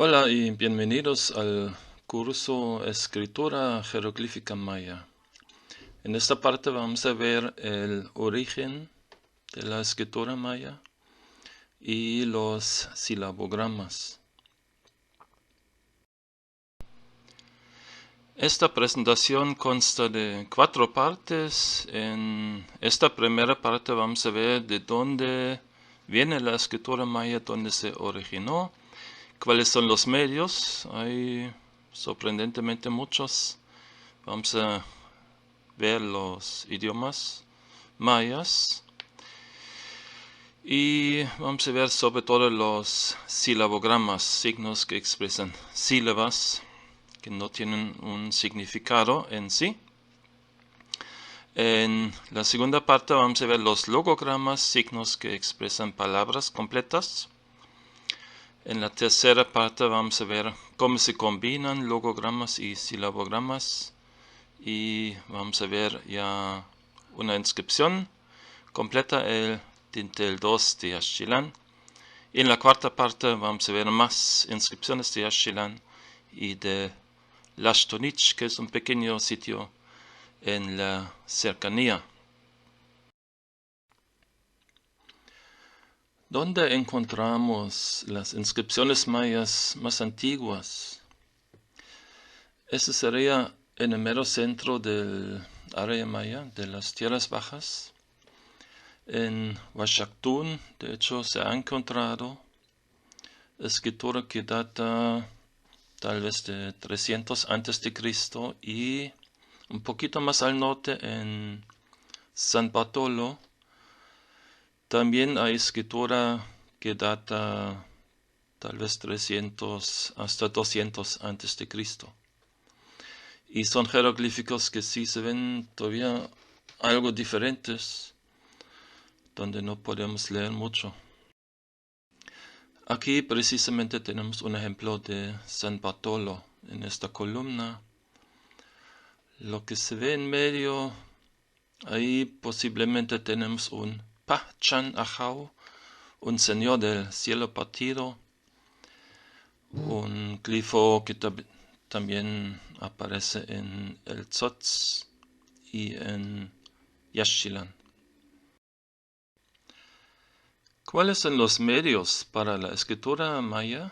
Hola y bienvenidos al curso Escritura Jeroglífica Maya. En esta parte vamos a ver el origen de la escritura maya y los silabogramas. Esta presentación consta de 4 partes. En esta primera parte vamos a ver de dónde viene la escritura maya, dónde se originó, cuáles son los medios. Hay sorprendentemente muchos. Vamos a ver los idiomas mayas y vamos a ver sobre todo los silabogramas, signos que expresan sílabas que no tienen un significado en sí. En la segunda parte vamos a ver los logogramas, signos que expresan palabras completas. En la tercera parte vamos a ver cómo se combinan logogramas y silabogramas. Y vamos a ver ya una inscripción completa, el Dintel 2 de Yaxchilán. Y en la cuarta parte vamos a ver más inscripciones de Yaxchilán y de Lashtonich, que es un pequeño sitio en la cercanía. ¿Dónde encontramos las inscripciones mayas más antiguas? Este sería en el mero centro del área maya, de las tierras bajas. En Huaxactún, de hecho, se ha encontrado escritura que data tal vez de 300 antes de Cristo, y un poquito más al norte en San Bartolo también hay escritura que data tal vez 300 hasta 200 antes de Cristo. Y son jeroglíficos que sí se ven todavía algo diferentes, donde no podemos leer mucho. Aquí precisamente tenemos un ejemplo de San Bartolo en esta columna. Lo que se ve en medio, ahí posiblemente tenemos un Pachan Ajau, un señor del cielo partido, un glifo que también aparece en el Tzotz y en Yaxchilán. ¿Cuáles son los medios para la escritura maya?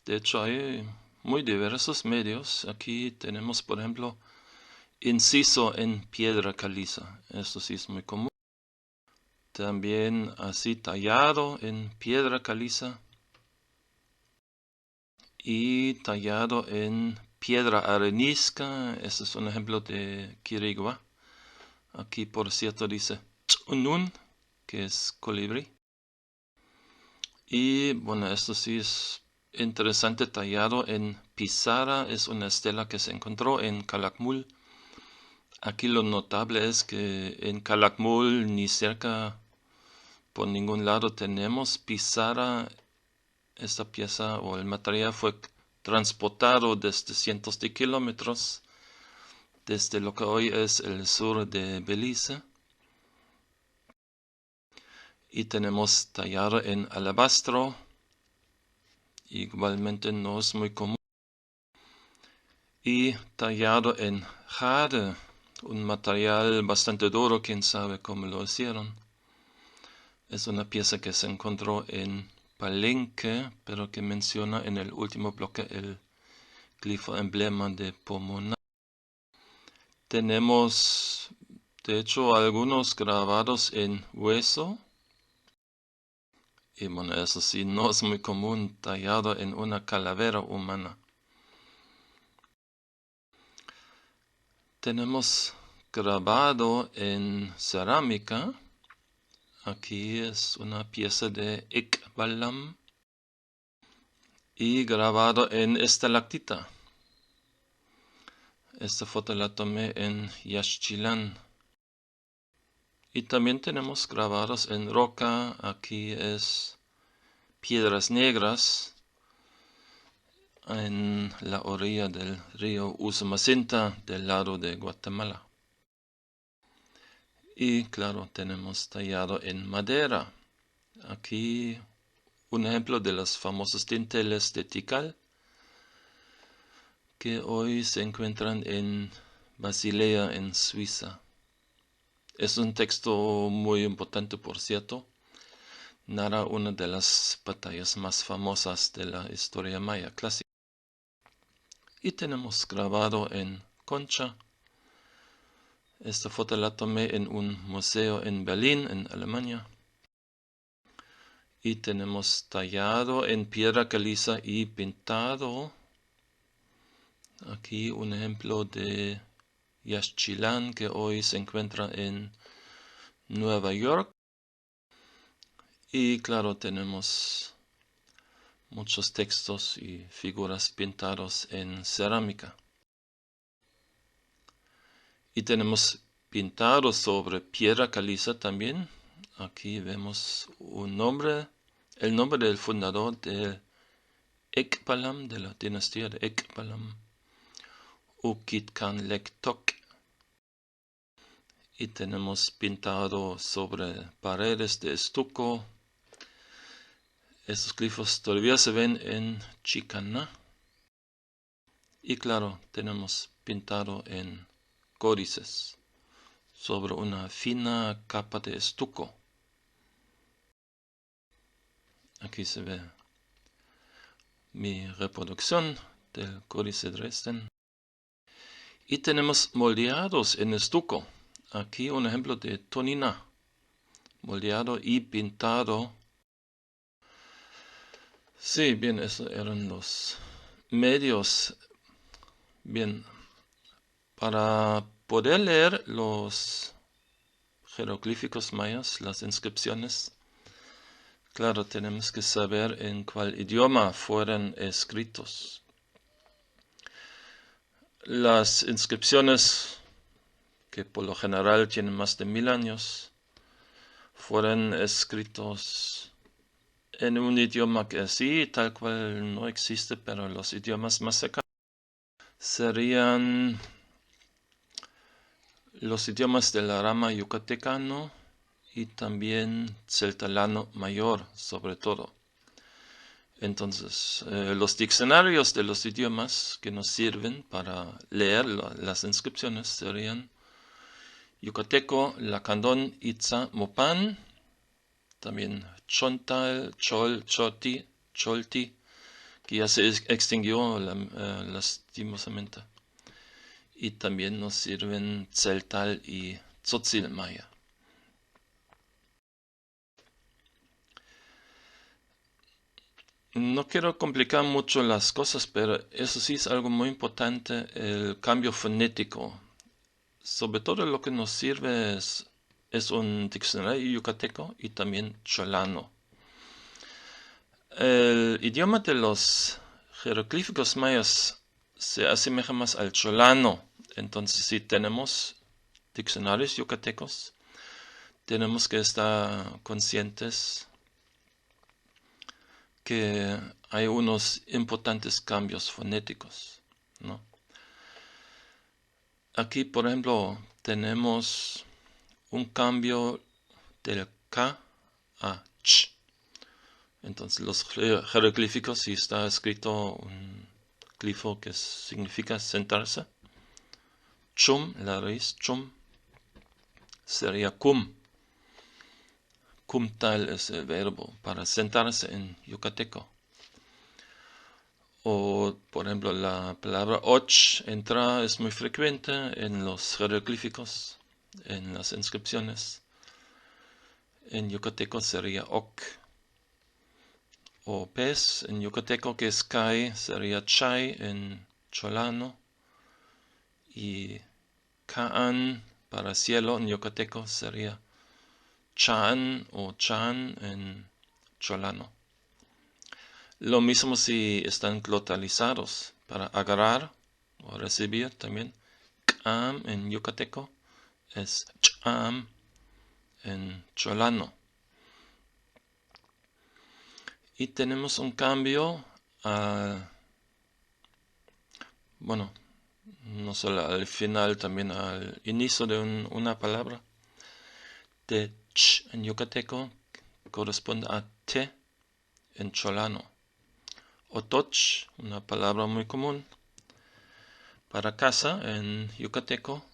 De hecho, hay muy diversos medios. Aquí tenemos, por ejemplo, inciso en piedra caliza. Esto sí es muy común. También así tallado en piedra caliza y tallado en piedra arenisca. Este es un ejemplo de Quirigua. Aquí, por cierto, dice Tsunun, que es colibrí. Y bueno, esto sí es interesante, tallado en pizarra. Es una estela que se encontró en Calakmul. Aquí lo notable es que en Calakmul ni cerca por ningún lado tenemos pizarra. Esta pieza o el material fue transportado desde cientos de kilómetros, desde lo que hoy es el sur de Belice. Y tenemos tallado en alabastro, igualmente no es muy común. Y tallado en jade, un material bastante duro, quién sabe cómo lo hicieron. Es una pieza que se encontró en Palenque, pero que menciona en el último bloque el glifo emblema de Pomona. Tenemos, de hecho, algunos grabados en hueso. Y bueno, eso sí, no es muy común, tallado en una calavera humana. Tenemos grabado en cerámica. Aquí es una pieza de Iqbalam. Y grabado en estalactita. Esta foto la tomé en Yaxchilán. Y también tenemos grabados en roca. Aquí es piedras negras en la orilla del río Usumacinta del lado de Guatemala. Y claro, tenemos tallado en madera. Aquí un ejemplo de los famosos dinteles de Tikal. que hoy se encuentran en Basilea, en Suiza. Es un texto muy importante, por cierto. Narra una de las batallas más famosas de la historia maya clásica. Y tenemos grabado en concha. Esta foto la tomé en un museo en Berlín, en Alemania. Y tenemos tallado en piedra caliza y pintado. Aquí un ejemplo de Yaxchilán, que hoy se encuentra en Nueva York. Y claro, tenemos muchos textos y figuras pintados en cerámica. Y tenemos pintados sobre piedra caliza también. Aquí vemos un nombre, el nombre del fundador de Ekpalam, de la dinastía de Ekpalam, Ukitkanlektok. Y tenemos pintado sobre paredes de estuco. Estos glifos todavía se ven en Chicaná. Y claro, tenemos pintado en códices sobre una fina capa de estuco. Aquí se ve mi reproducción del códice Dresden. Y tenemos moldeados en estuco. Aquí un ejemplo de tonina, moldeado y pintado. Sí, bien, esos eran los medios. Bien, para poder leer los jeroglíficos mayas, las inscripciones, claro, tenemos que saber en cuál idioma fueron escritos. Las inscripciones, que por lo general tienen más de 1000 años, fueron escritos en un idioma que sí, tal cual no existe, pero los idiomas más cercanos serían los idiomas de la rama yucatecano y también celtalano mayor, sobre todo. Entonces, los diccionarios de los idiomas que nos sirven para leer las inscripciones serían yucateco, lacandón, itza, mopan, también chontal, chol, choti, cholti, que ya se extinguió lastimosamente. Y también nos sirven celtal y tzotzil maya. No quiero complicar mucho las cosas, pero eso sí es algo muy importante, el cambio fonético. Sobre todo lo que nos sirve es un diccionario yucateco y también cholano. El idioma de los jeroglíficos mayas se asemeja más al cholano. Entonces, si tenemos diccionarios yucatecos, tenemos que estar conscientes que hay unos importantes cambios fonéticos, ¿no? Aquí, por ejemplo, tenemos un cambio del K a Ch. Entonces, los jeroglíficos, si está escrito un glifo que significa sentarse, chum, la raíz chum, sería cum. Cumtal es el verbo para sentarse en yucateco. O, por ejemplo, la palabra och, entrar, es muy frecuente en los jeroglíficos, en las inscripciones. En yucateco sería ok. O pez, en yucateco, que es kai, sería chay en cholano. Y kaan, para cielo, en yucateco, sería chan o chan en cholano. Lo mismo si están glotalizados, para agarrar o recibir también. K'am en yucateco es ch'am en cholano. Y tenemos un cambio, bueno, no solo al final, también al inicio de una palabra. De ch en yucateco corresponde a te en cholano. Otoch, una palabra muy común, Para casa en yucateco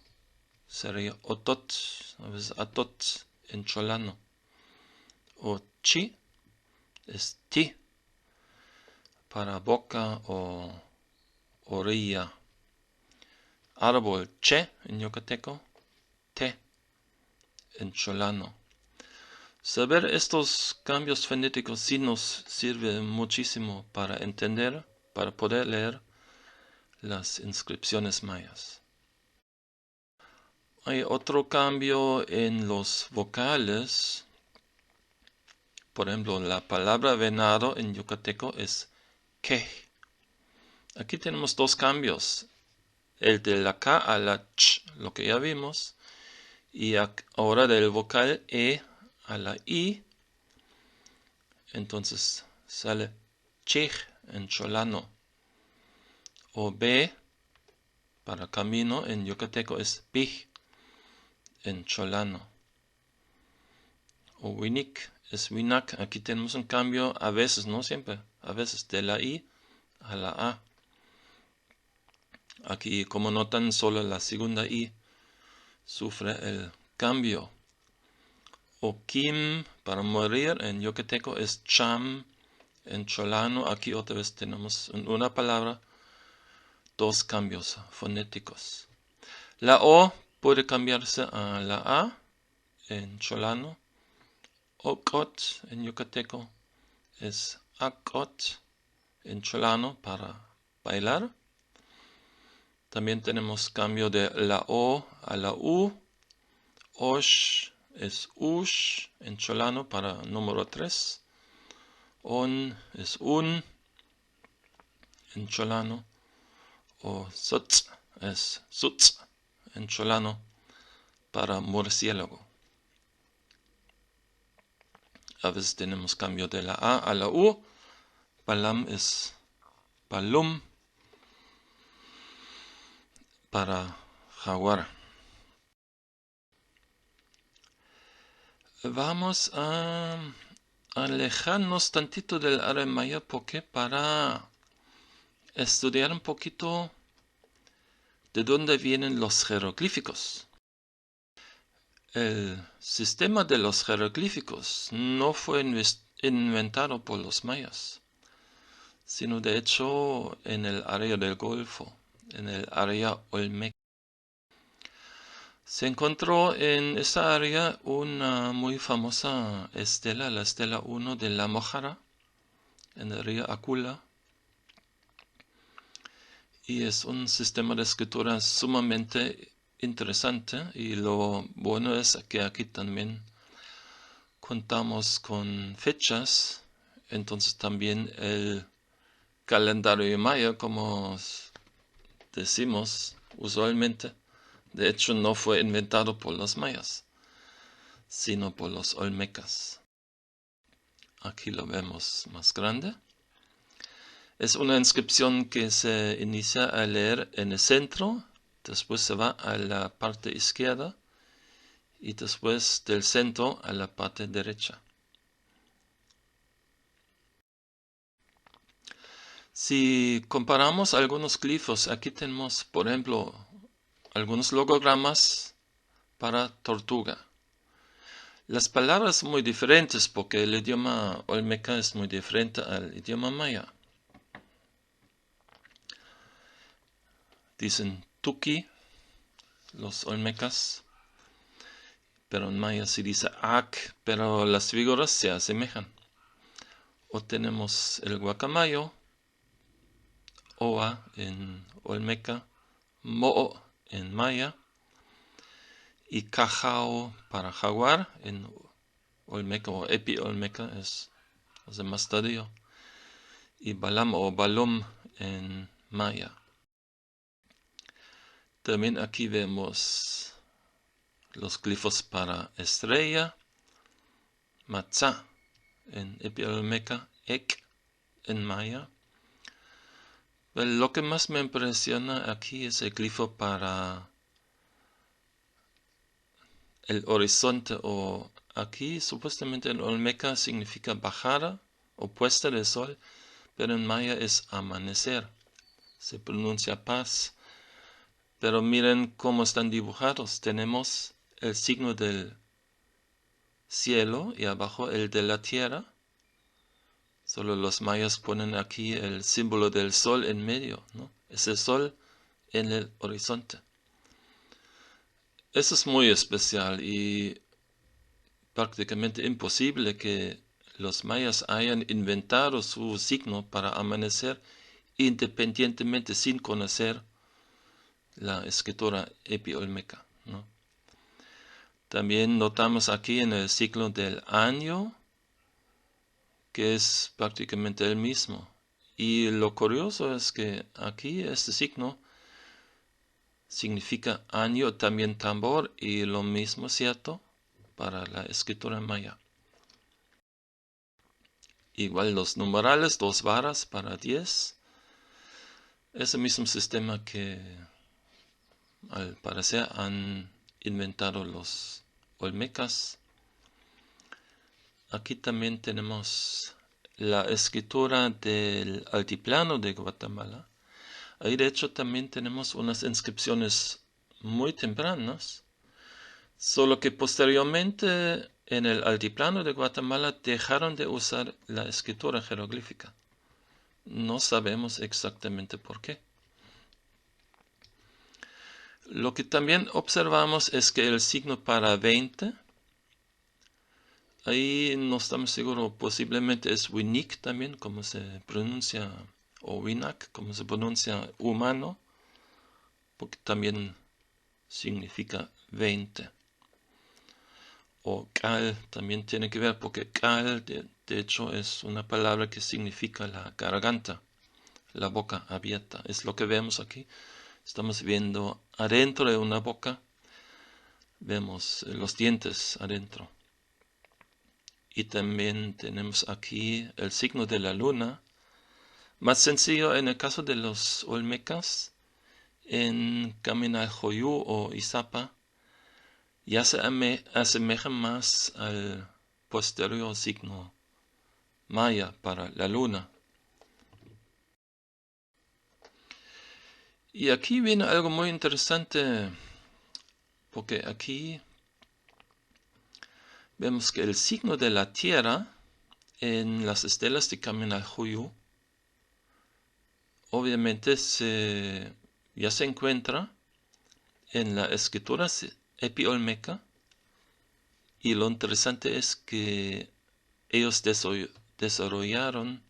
sería otot, a veces atot en cholano. O chi es ti, para boca o orilla. Árbol, che en yucateco, te en cholano. Saber estos cambios fonéticos sí nos sirve muchísimo para entender, para poder leer las inscripciones mayas. Hay otro cambio en los vocales. Por ejemplo, la palabra venado en yucateco es que. Aquí tenemos dos cambios. El de la K a la ch, lo que ya vimos. Y ahora del vocal E a la I. Entonces sale chej en cholano. O B para camino en yucateco es bij en cholano. O winik es winak. Aquí tenemos un cambio a veces, no siempre, a veces de la I a la A. Aquí, como notan, solo la segunda I sufre el cambio. O kim para morir en yucateco es cham en cholano. Aquí otra vez tenemos en una palabra dos cambios fonéticos. La O puede cambiarse a la A en cholano. Okot en yucateco es akot en cholano para bailar. También tenemos cambio de la O a la U. Osh es ush en cholano para número 3. On es un en cholano. O sutz es sutz en cholano para murciélago. A veces tenemos cambio de la A a la U. Balam es balum para jaguar. Vamos a alejarnos tantito del área maya porque para estudiar un poquito de dónde vienen los jeroglíficos. El sistema de los jeroglíficos no fue inventado por los mayas, sino de hecho en el área del Golfo, en el área olmeca. Se encontró en esa área una muy famosa estela, la estela 1 de la Mojara, en el río Akula. Y es un sistema de escritura sumamente interesante. Y lo bueno es que aquí también contamos con fechas. Entonces también el calendario maya, como decimos usualmente, de hecho no fue inventado por los mayas, sino por los olmecas. Aquí lo vemos más grande. Es una inscripción que se inicia a leer en el centro, después se va a la parte izquierda y después del centro a la parte derecha. Si comparamos algunos glifos, aquí tenemos, por ejemplo, algunos logogramas para tortuga. Las palabras son muy diferentes porque el idioma olmeca es muy diferente al idioma maya. Dicen tuki, los olmecas, pero en maya se dice ak, pero las figuras se asemejan. O tenemos el guacamayo, oa en olmeca, mo'o en maya, y cajao para jaguar en olmeca o epi olmeca es más tardío, y balam o balum en maya. También aquí vemos los glifos para estrella, matzah en epi olmeca, ek en maya. Lo que más me impresiona aquí es el glifo para el horizonte, o aquí supuestamente en olmeca significa bajada o puesta del sol, pero en maya es amanecer. Se pronuncia paz. Pero miren cómo están dibujados. Tenemos el signo del cielo y abajo el de la tierra. Solo los mayas ponen aquí el símbolo del sol en medio, ¿no? Es el sol en el horizonte. Eso es muy especial y prácticamente imposible que los mayas hayan inventado su signo para amanecer independientemente sin conocer la escritura epiolmeca, ¿no? También notamos aquí en el ciclo del año que es prácticamente el mismo. Y lo curioso es que aquí este signo significa año, también tambor, y lo mismo cierto para la escritura maya. Igual los numerales, 2 varas para 10. Es el mismo sistema que al parecer han inventado los olmecas. Aquí también tenemos la escritura del altiplano de Guatemala. Ahí de hecho también tenemos unas inscripciones muy tempranas, solo que posteriormente en el altiplano de Guatemala dejaron de usar la escritura jeroglífica. No sabemos exactamente por qué. Lo que también observamos es que el signo para 20, ahí no estamos seguros, posiblemente es Winik también, como se pronuncia, o Winak, como se pronuncia humano, porque también significa 20. O Cal también tiene que ver, porque Cal de hecho es una palabra que significa la garganta, la boca abierta. Es lo que vemos aquí. Estamos viendo adentro de una boca, vemos los dientes adentro. Y también tenemos aquí el signo de la luna. Más sencillo en el caso de los olmecas, en Caminaljoyú o Izapa, ya se asemeja más al posterior signo maya para la luna. Y aquí viene algo muy interesante, porque aquí vemos que el signo de la tierra en las estelas de Caminaljuyu obviamente ya se encuentra en la escritura epiolmeca, y lo interesante es que ellos desarrollaron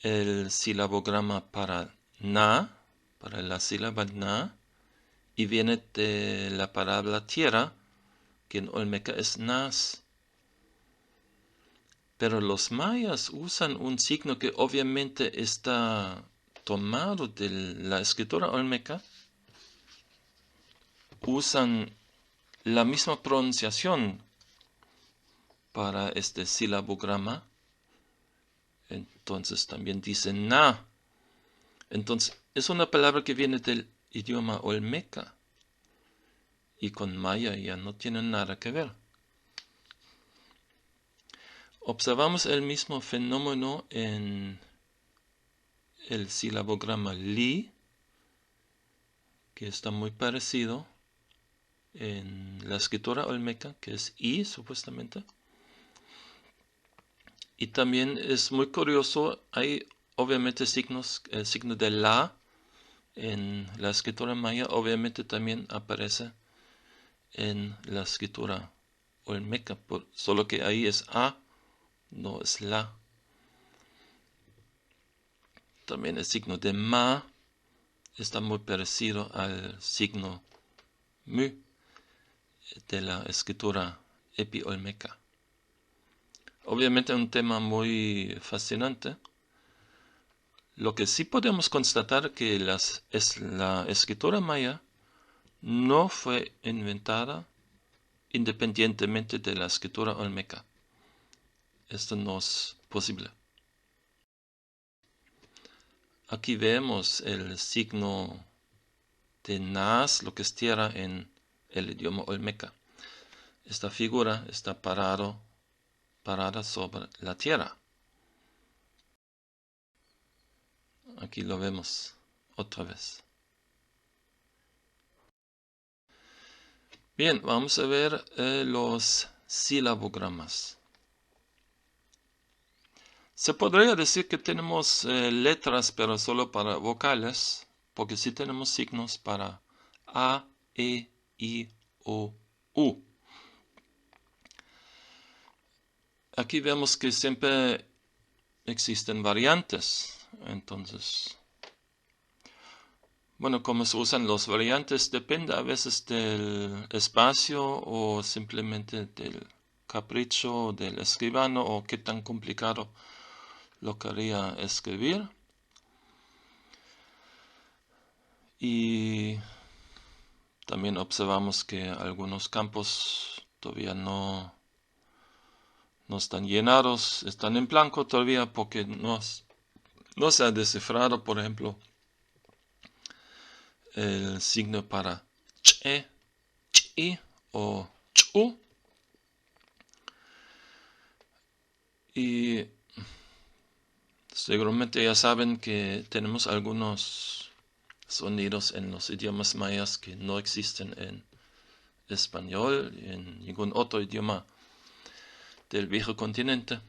el silabograma para na, para la sílaba na, y viene de la palabra tierra, que en olmeca es nas. Pero los mayas usan un signo que obviamente está tomado de la escritura olmeca. Usan la misma pronunciación para este silabograma. Entonces también dicen na. Entonces es una palabra que viene del idioma olmeca. Y con maya ya no tiene nada que ver. Observamos el mismo fenómeno en el silabograma li, que está muy parecido en la escritura olmeca, que es i supuestamente. Y también es muy curioso, hay obviamente signos, el signo de la en la escritura maya obviamente también aparece en la escritura olmeca, solo que ahí es a, no es la. También el signo de ma está muy parecido al signo mu de la escritura epiolmeca. Obviamente un tema muy fascinante. Lo que sí podemos constatar que la escritura maya no fue inventada independientemente de la escritura olmeca. Esto no es posible. Aquí vemos el signo de nas, lo que es tierra en el idioma olmeca. Esta figura está parada sobre la tierra. Aquí lo vemos otra vez. Bien, vamos a ver los silabogramas. Se podría decir que tenemos letras, pero solo para vocales, porque sí tenemos signos para A, E, I, O, U. Aquí vemos que siempre existen variantes, entonces, bueno, cómo se usan los variantes depende a veces del espacio o simplemente del capricho del escribano o qué tan complicado lo quería escribir. Y también observamos que algunos campos todavía no están llenados, están en blanco todavía porque no se ha descifrado, por ejemplo, el signo para che, chi o chu. Y seguramente ya saben que tenemos algunos sonidos en los idiomas mayas que no existen en español y en ningún otro idioma del viejo continente.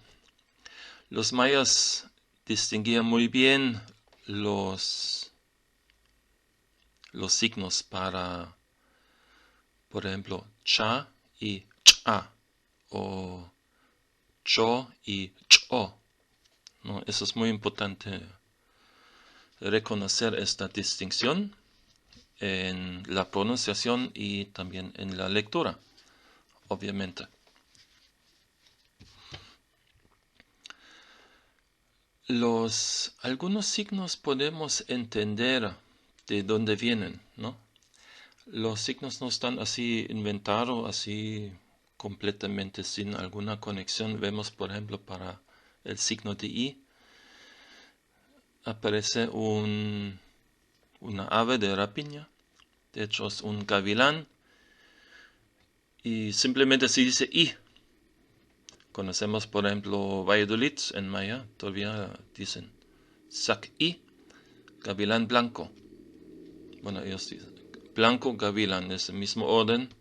Los mayas distinguían muy bien los signos para, por ejemplo, cha y cha, o cho y cho, ¿no? Eso es muy importante reconocer esta distinción en la pronunciación y también en la lectura, obviamente. Algunos signos podemos entender de dónde vienen, ¿no? Los signos no están así inventados, así completamente sin alguna conexión. Vemos, por ejemplo, para el signo de I, aparece una ave de rapiña, de hecho es un gavilán, y simplemente se dice I. Conocemos, por ejemplo, Valladolid en maya, todavía dicen sac I, gavilán blanco. Bueno, ellos dicen blanco gavilán, es el mismo orden,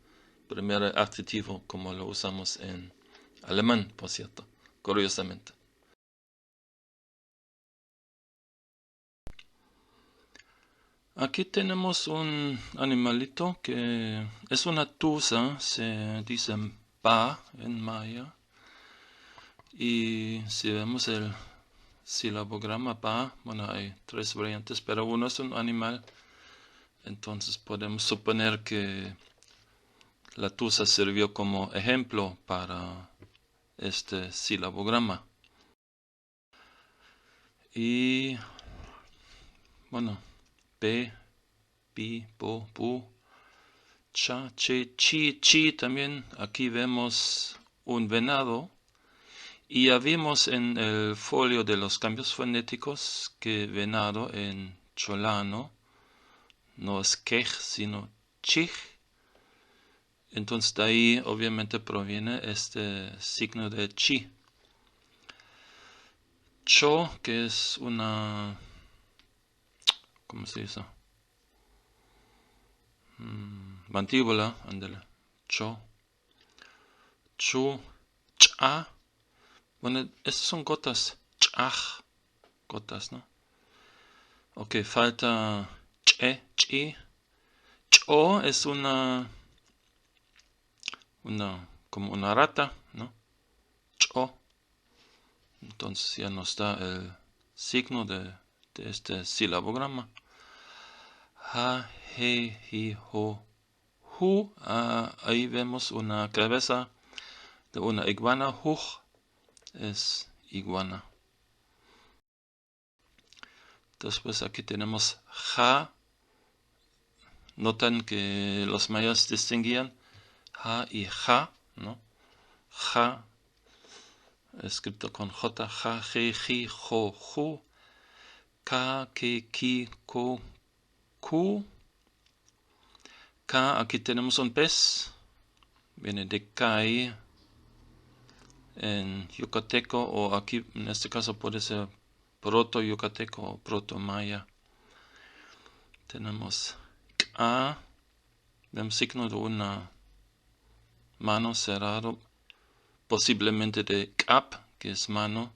primer adjetivo como lo usamos en alemán, por cierto, curiosamente. Aquí tenemos un animalito que es una tusa, se dice pa en maya. Y si vemos el silabograma pa, bueno, hay tres variantes, pero uno es un animal. Entonces podemos suponer que la tusa sirvió como ejemplo para este silabograma. Y bueno, pe, pi, po, pu, cha, che, chi, chi también. Aquí vemos un venado. Y ya vimos en el folio de los cambios fonéticos que venado en cholano no es quej, sino chij. Entonces de ahí obviamente proviene este signo de chi. Cho, que es una... ¿cómo se dice? Mandíbula, ándale. Cho. Chu. Cha. Bueno, estas son gotas. Chaj. Gotas, ¿no? Ok, falta che, chi. Cho es como una rata, ¿no? Cho. Entonces ya nos da el signo de este silabograma. Ha, he, hi, ho, hu. Ahí vemos una cabeza de una iguana. Huj es iguana. Después aquí tenemos ja. Notan que los mayas distinguían ja y ja, ¿no? Ja, escrito con J, ja, je, ji, jo, ju, ka, ke, ki, ko, ku. Ka, aquí tenemos un pez, viene de kai en yucateco, o aquí en este caso puede ser proto-yucateco o proto-maya. Tenemos ka, vemos signo de una mano, cerrado, posiblemente de cap, que es mano,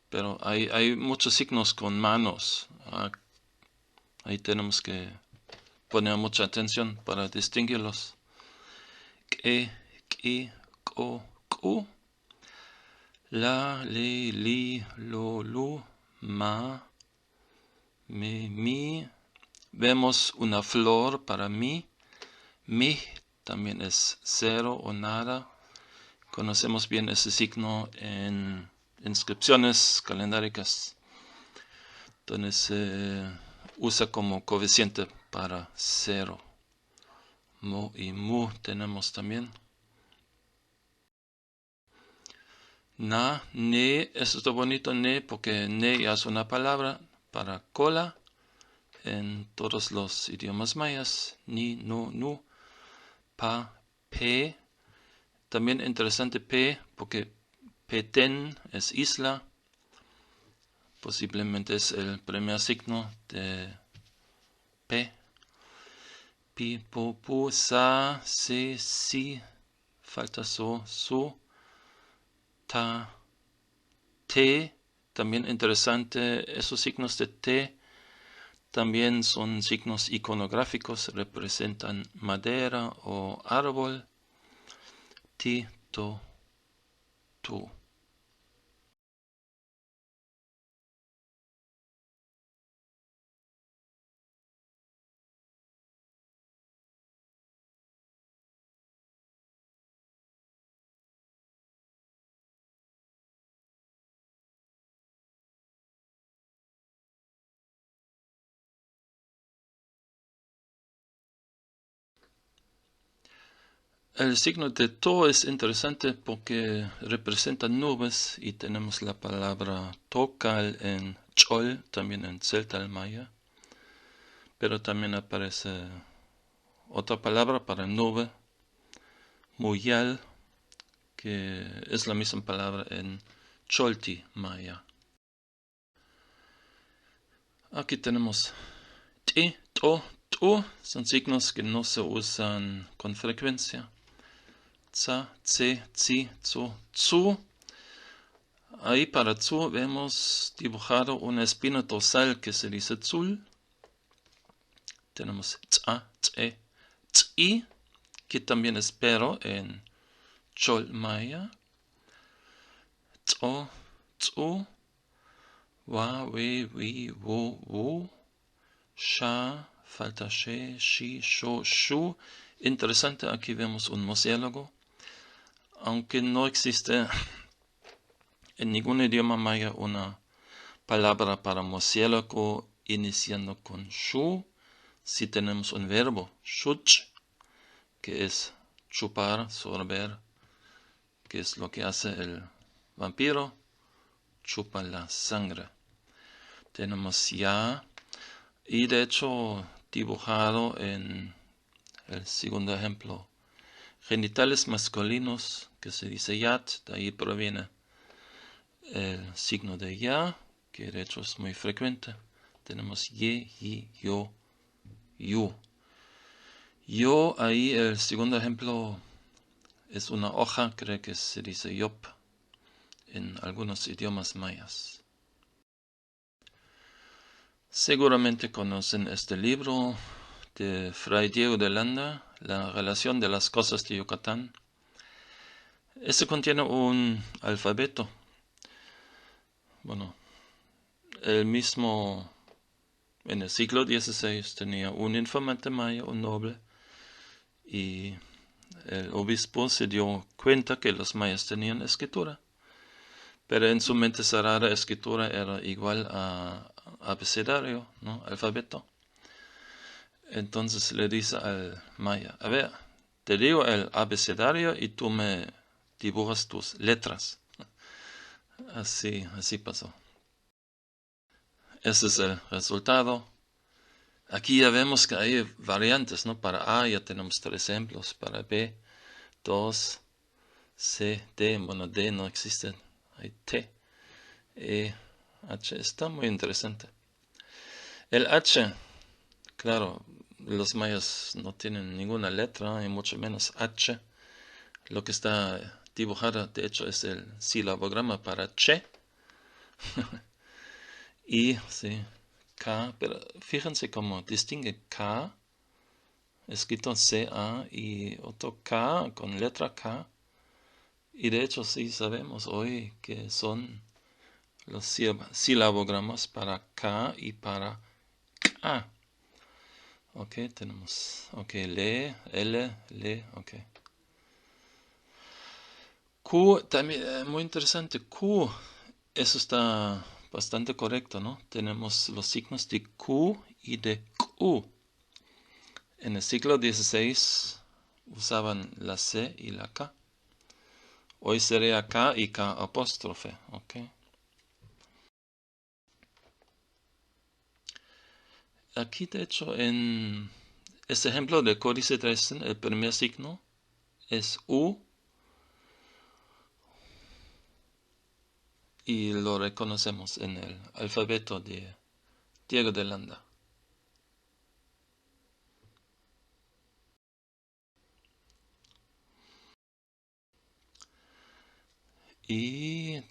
pero hay muchos signos con manos. Ahí tenemos que poner mucha atención para distinguirlos. Que, ko, ku, la, le, li, lo, lu, ma, me, mi. Vemos una flor para mi. Mi también es cero o nada. Conocemos bien ese signo en inscripciones calendáricas, donde se usa como coeficiente para cero. Mo y mu tenemos también. Na, ne, eso está bonito, ne, porque ne ya es una palabra para cola en todos los idiomas mayas. Ni, no, nu, pa, pe. También interesante pe, porque Petén es isla. Posiblemente es el primer signo de pe. Pi, po, pu, sa, se, si. Falta so, su. Ta, te. También interesante, esos signos de te también son signos iconográficos, representan madera o árbol. Ti, to, tu. El signo de to es interesante porque representa nubes y tenemos la palabra tocal en chol, también en celta maya, pero también aparece otra palabra para nube, muyal, que es la misma palabra en cholti maya. Aquí tenemos ti, to, tu, son signos que no se usan con frecuencia. Tsa, tse, tsi, tsu, tsu. Ahí para tsu vemos dibujado una espina dorsal que se dice tzul. Tenemos tsa, tse, tsi, que también es pero en chol maya. Tso, tsu, wa, we, wi, wo, wo. Sha, falta she, shi, sho, shu. Interesante, aquí vemos un murciélago. Aunque no existe en ningún idioma maya una palabra para murciélago iniciando con shu, si tenemos un verbo, shuch, que es chupar, sorber, que es lo que hace el vampiro, chupa la sangre. Tenemos ya, y de hecho dibujado en el segundo ejemplo, genitales masculinos, que se dice yat, de ahí proviene el signo de ya, que de hecho es muy frecuente. Tenemos ye, yi, yo, yu. Yo, ahí el segundo ejemplo es una hoja, creo que se dice yop en algunos idiomas mayas. Seguramente conocen este libro de Fray Diego de Landa, La relación de las cosas de Yucatán. Este contiene un alfabeto. Bueno, el mismo en el siglo XVI tenía un informante maya, un noble, y el obispo se dio cuenta que los mayas tenían escritura, pero en su mente cerrada escritura era igual a abecedario, ¿no? Alfabeto. Entonces le dice al maya, a ver, te digo el abecedario y tú me dibujas tus letras. Así pasó. Ese es el resultado. Aquí ya vemos que hay variantes, ¿no? Para A ya tenemos 3 ejemplos, para B 2, C, D, bueno, D no existe, hay T, E, H, está muy interesante. El H, claro, los mayas no tienen ninguna letra, y mucho menos H. Lo que está dibujado, de hecho, es el silabograma para che. Y, sí, K, pero fíjense cómo distingue K, escrito C-A, y otro K con letra K. Y de hecho sí sabemos hoy que son los silabogramas para K y para K. Ok, tenemos, ok, le, L, le, ok. Q, también, muy interesante, Q, eso está bastante correcto, ¿no? Tenemos los signos de Q y de Q. En el siglo XVI usaban la C y la K. Hoy sería K y K apóstrofe, ¿ok? Aquí, de hecho, en este ejemplo de Códice Dresden, el primer signo es U y lo reconocemos en el alfabeto de Diego de Landa. Y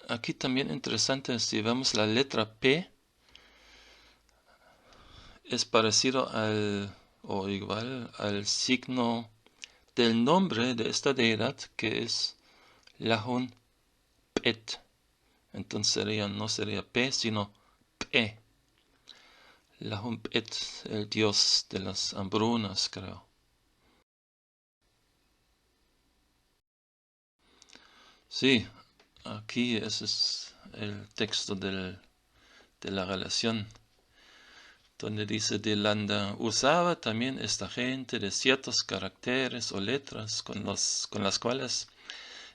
aquí también interesante, si vemos la letra P, es parecido al, o igual al signo del nombre de esta deidad, que es Lahun Pet. Entonces sería, no sería P, sino P. Lahun Pet, el dios de las hambrunas, creo. Sí, aquí ese es el texto de la relación, donde dice de Landa, usaba también esta gente de ciertos caracteres o letras con las cuales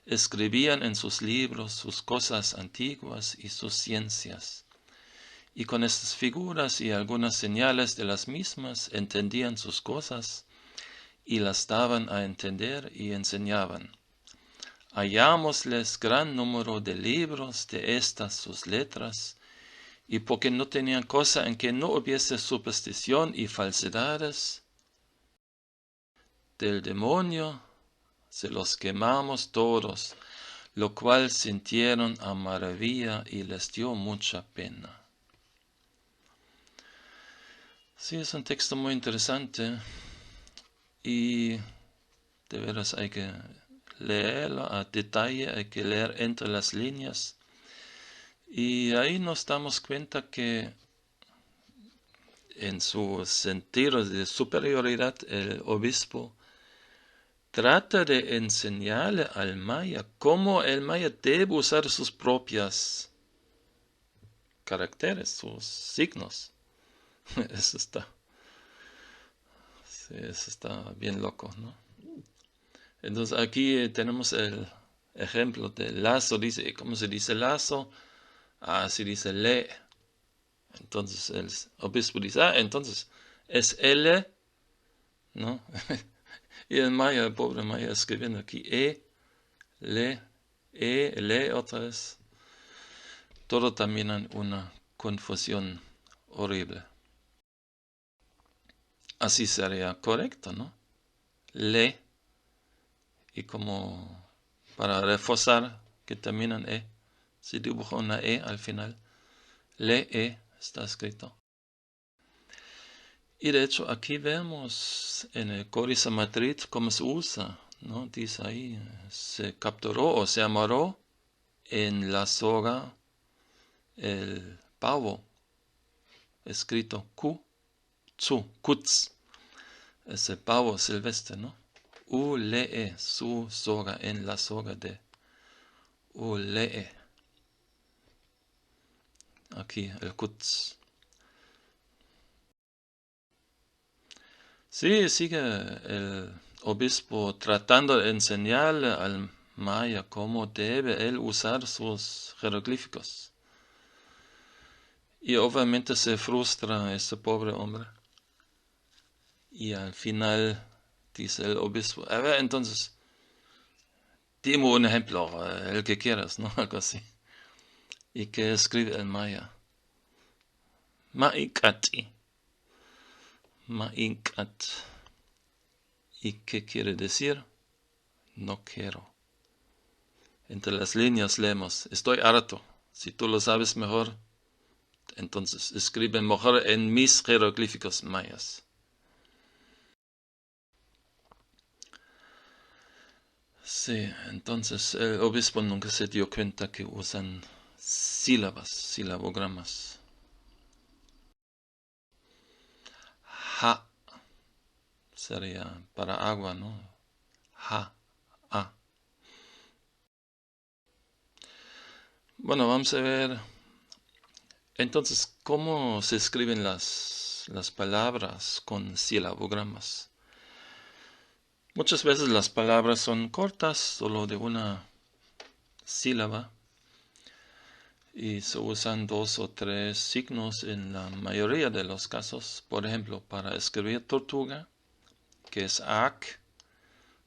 escribían en sus libros sus cosas antiguas y sus ciencias, y con estas figuras y algunas señales de las mismas entendían sus cosas, y las daban a entender y enseñaban. Hallámosles gran número de libros de estas sus letras, y porque no tenían cosa en que no hubiese superstición y falsedades del demonio, se los quemamos todos, lo cual sintieron a maravilla y les dio mucha pena. Sí, es un texto muy interesante y de veras hay que leerlo a detalle, hay que leer entre las líneas. Y ahí nos damos cuenta que en su sentido de superioridad el obispo trata de enseñarle al maya cómo el maya debe usar sus propios caracteres, sus signos. Eso está, sí, eso está bien loco, ¿no? Entonces aquí tenemos el ejemplo de lazo, dice, ¿cómo se dice lazo? Ah, se dice le. Entonces el obispo dice, entonces es L, ¿no? Y el maya, el pobre maya, escribiendo aquí le otra vez. Todo también en una confusión horrible. Así sería correcto, ¿no? Le, y como para reforzar que termina en E, se dibuja una E al final. Le está escrito. Y de hecho aquí vemos en el Códice Madrid cómo se usa, ¿no? Dice ahí, se capturó o se amarró en la soga el pavo, escrito Q, Tzu, Kutz, es el pavo silvestre, ¿no? Lee, su soga, en la soga de Lee. Aquí el Kutz. Sí, sigue el obispo tratando de enseñarle al maya cómo debe él usar sus jeroglíficos. Y obviamente se frustra este pobre hombre. Y al final dice el obispo, a ver, entonces, dime un ejemplo, el que quieras, ¿no? Algo así. Y que escribe el maya. Ma'ikati. Ma'inkat. ¿Y qué quiere decir? No quiero. Entre las líneas leemos, estoy harto. Si tú lo sabes mejor, entonces escribe mejor en mis jeroglíficos mayas. Sí, entonces el obispo nunca se dio cuenta que usan sílabas, silabogramas. Ja sería para agua, ¿no? Ja, a. Bueno, vamos a ver. Entonces, ¿cómo se escriben las palabras con silabogramas? Muchas veces las palabras son cortas, solo de una sílaba, y se usan 2 o 3 signos en la mayoría de los casos. Por ejemplo, para escribir tortuga, que es ac,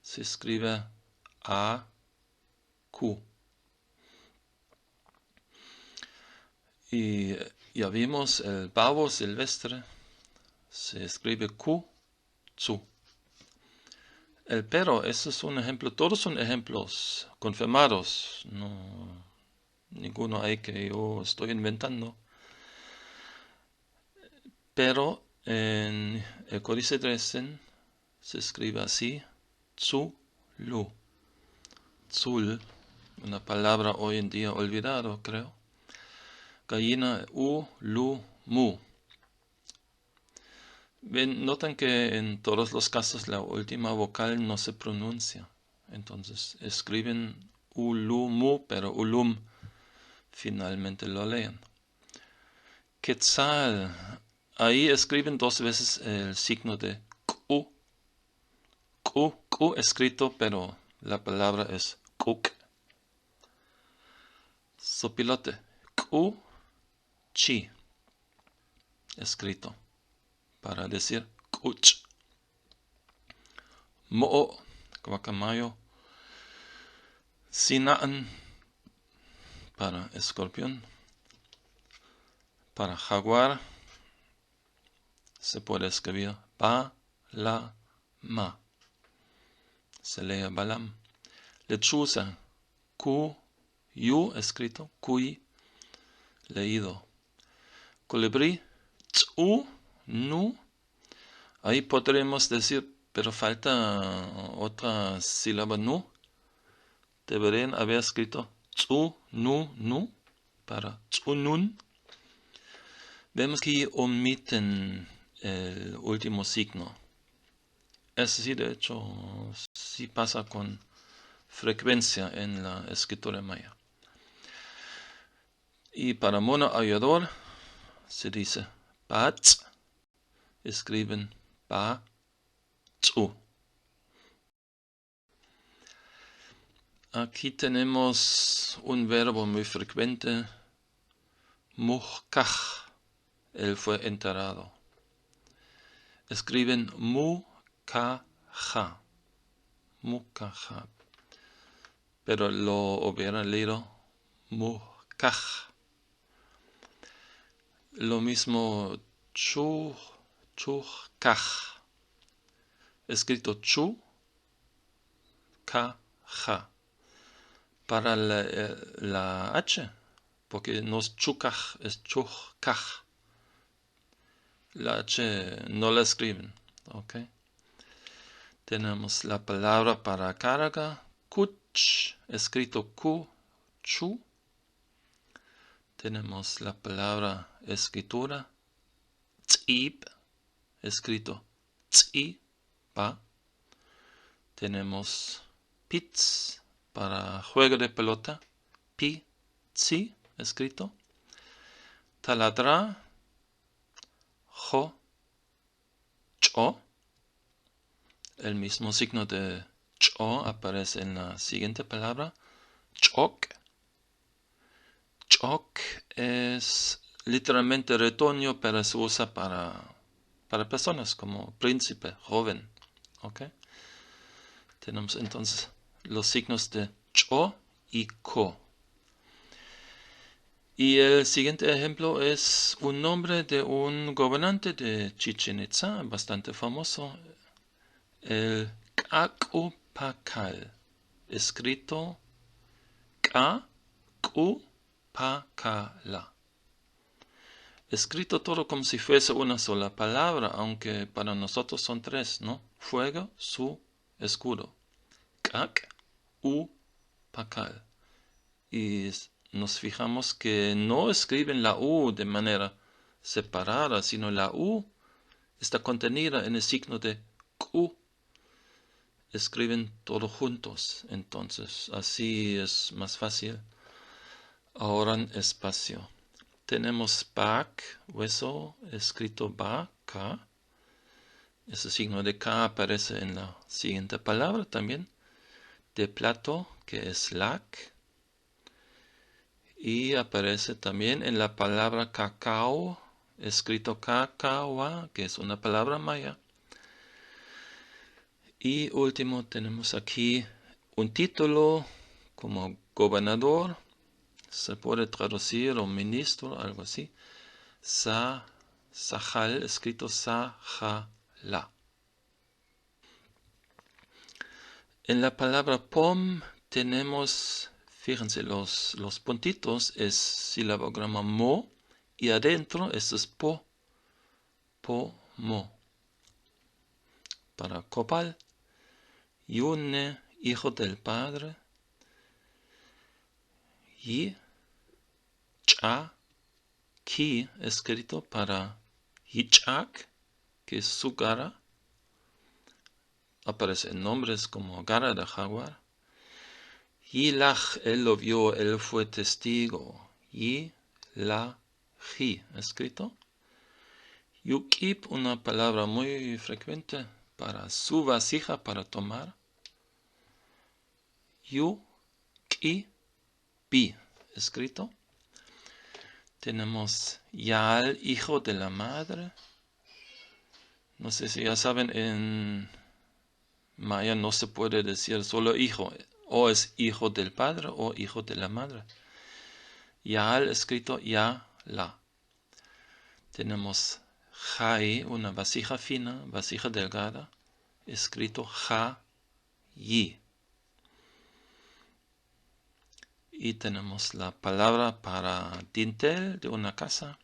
se escribe a-q. Y ya vimos el pavo silvestre, se escribe q-tzu. El perro, ese es un ejemplo, todos son ejemplos confirmados, no ninguno hay que yo estoy inventando. Pero en el Códice Dresden se escribe así, Zulu. Zul, una palabra hoy en día olvidado, creo. Gallina, lu, mu. Notan que en todos los casos la última vocal no se pronuncia. Entonces escriben ulumu, pero ulum finalmente lo leen. Quetzal, ahí escriben 2 veces el signo de Q. Q escrito, pero la palabra es kuk. Sopilote, chi escrito, para decir kuch. Mo'o, guacamayo. Sina'an, para escorpión. Para jaguar se puede escribir ba-la-ma. Se lee balam. Lechuza, yu escrito, cuy, leído. Colibrí, nu. Ahí podremos decir, pero falta otra sílaba nu. Deberían haber escrito nu, para nun. Vemos que omiten el último signo. Es así, de hecho, sí pasa con frecuencia en la escritura maya. Y para mono aullador se dice pats, escriben pa, tzu. Aquí tenemos un verbo muy frecuente, muhkaj, él fue enterrado. Escriben mukaja, mukaja, pero lo hubieran leído muhkaj. Lo mismo chukaj, escrito chu, ka, ja. Para la H, porque no es chukaj, es chukaj. La H no la escriben, ¿ok? Tenemos la palabra para carga, kuch, escrito ku, chu. Tenemos la palabra escritura, tzib, escrito tzi, pa. Tenemos pitz, para juego de pelota, pi, tzi, escrito. Taladra, jo, cho. El mismo signo de cho aparece en la siguiente palabra, chok. Chok es literalmente retoño, pero se usa para personas como príncipe, joven. ¿Ok? Tenemos entonces los signos de cho y ko. Y el siguiente ejemplo es un nombre de un gobernante de Chichén Itzá, bastante famoso, el K'ak'upacal, escrito K'ak'upakala. Escrito todo como si fuese una sola palabra, aunque para nosotros son tres, ¿no? Fuego, su escudo. K'ak'upacal. Y nos fijamos que no escriben la U de manera separada, sino la U está contenida en el signo de Q. Escriben todos juntos, entonces así es más fácil. Ahorran espacio. Tenemos back, hueso, escrito ba, K. Ese signo de K aparece en la siguiente palabra también. De plato, que es lac. Y aparece también en la palabra cacao, escrito cacaua, que es una palabra maya. Y último tenemos aquí un título como gobernador, se puede traducir o ministro, algo así. Sajal, escrito Sajala. En la palabra pom tenemos, fíjense, los puntitos es silabograma mo y adentro es po, mo. Para copal, yune, hijo del padre, y cha, ki, escrito para yichak, que es su gara. Aparecen nombres como gara de jaguar. Yilach, él lo vio, él fue testigo. Yilaji, escrito. Yukip, una palabra muy frecuente para su vasija para tomar. Yukipi, escrito. Tenemos Yal, hijo de la madre. No sé si ya saben, en maya no se puede decir solo hijo. O es hijo del padre o hijo de la madre. Yal, escrito Ya-la. Tenemos Jai, una vasija fina, vasija delgada, escrito Ja-yi. Y tenemos la palabra para dintel de una casa.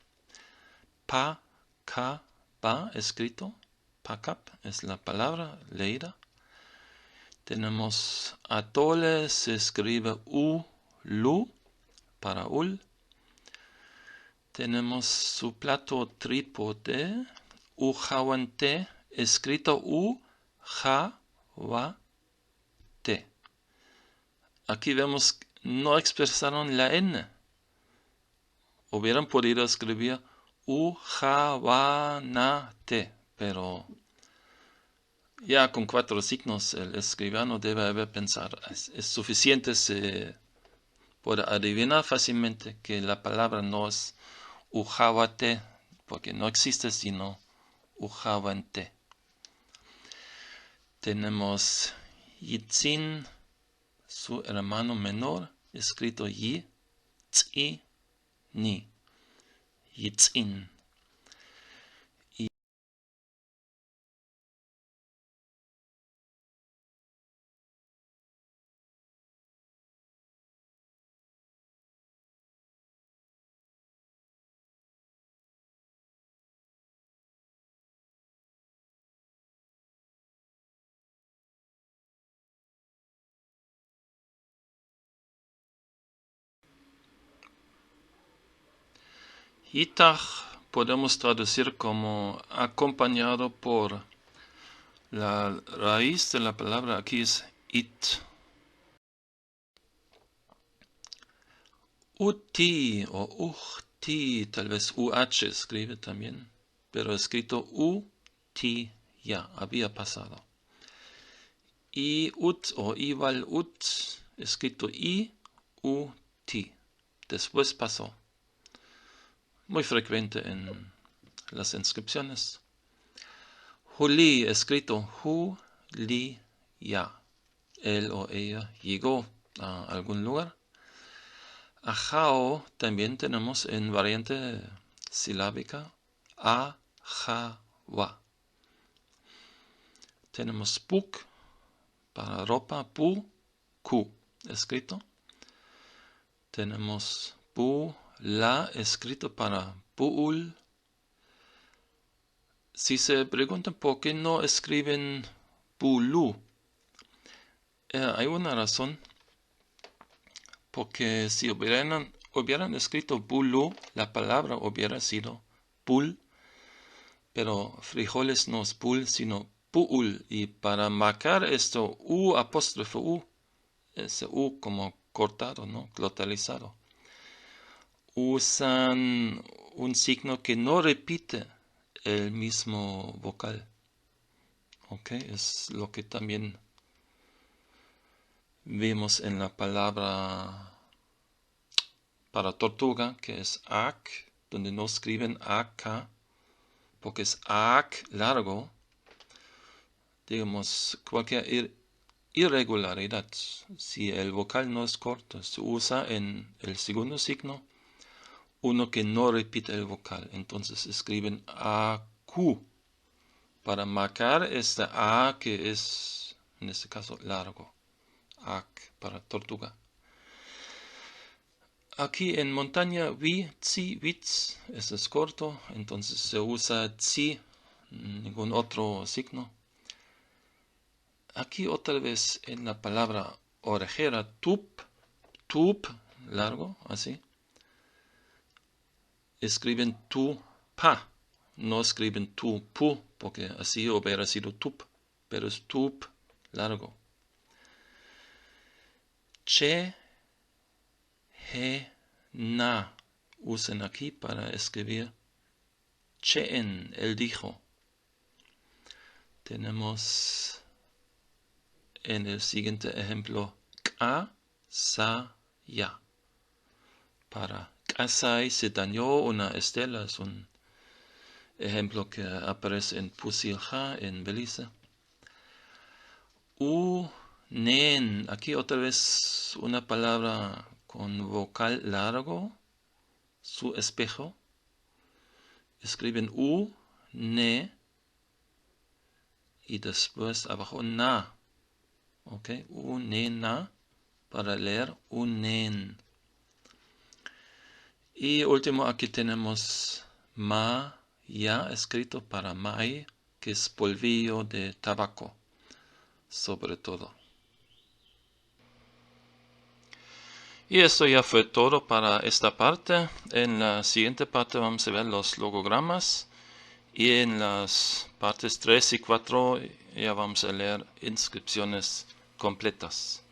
Pa-ka-pa, escrito. Pa-kap es la palabra leída. Tenemos atole, se escribe U-lu, para ul. Tenemos su plato trípode, ujawante, escrito U-ja-wa-te. Aquí vemos que no expresaron la N. Hubieran podido escribir U-ja-wa-na-te, pero ya con 4 signos el escribano debe haber pensado. Es suficiente, se puede adivinar fácilmente que la palabra no es ujawate, porque no existe sino ujawante. Tenemos Yitzin, su hermano menor, escrito Yi-tzi-ni. Yitzin. Yitach podemos traducir como acompañado por. La raíz de la palabra aquí es it. Uti o uhti, tal vez UH escribe también, pero escrito uti ya, había pasado. I ut o igual ut, escrito i uti, después pasó. Muy frecuente en las inscripciones. Juli, escrito Juli ya, él o ella llegó a algún lugar. Ajao también tenemos en variante silábica ajawa. Tenemos puk para ropa, pu, ku escrito. Tenemos pu, la escrito para puul. Si se preguntan por qué no escriben pulu, hay una razón. Porque si hubieran escrito pulu, la palabra hubiera sido pul, pero frijoles no es pul, sino puul. Y para marcar esto, apóstrofe u, ese u como cortado, ¿no? Glotalizado, usan un signo que no repite el mismo vocal. ¿Ok? Es lo que también vemos en la palabra para tortuga, que es ak, donde no escriben ak, porque es ak largo. Digamos, cualquier irregularidad, si el vocal no es corto, se usa en el segundo signo uno que no repite el vocal. Entonces escriben aku para marcar este a que es, en este caso, largo. Ak para tortuga. Aquí en montaña, tzi, witz, este es corto, entonces se usa tzi, ningún otro signo. Aquí otra vez en la palabra orejera, tup, largo, así. Escriben tu, pa, no escriben tu, pu, porque así hubiera sido tup, pero es tup, largo. Che, he, na, usan aquí para escribir cheen, él dijo. Tenemos en el siguiente ejemplo kasaya. Para kasay se dañó una estela, es un ejemplo que aparece en Pusilja, en Belice. Nen, aquí otra vez una palabra con vocal largo, su espejo. Escriben ne y después abajo na. Ok, na para leer nen. Y último, aquí tenemos ya escrito para mai, que es polvillo de tabaco, sobre todo. Y esto ya fue todo para esta parte. En la siguiente parte vamos a ver los logogramas. Y en las partes 3 y 4 ya vamos a leer inscripciones completas.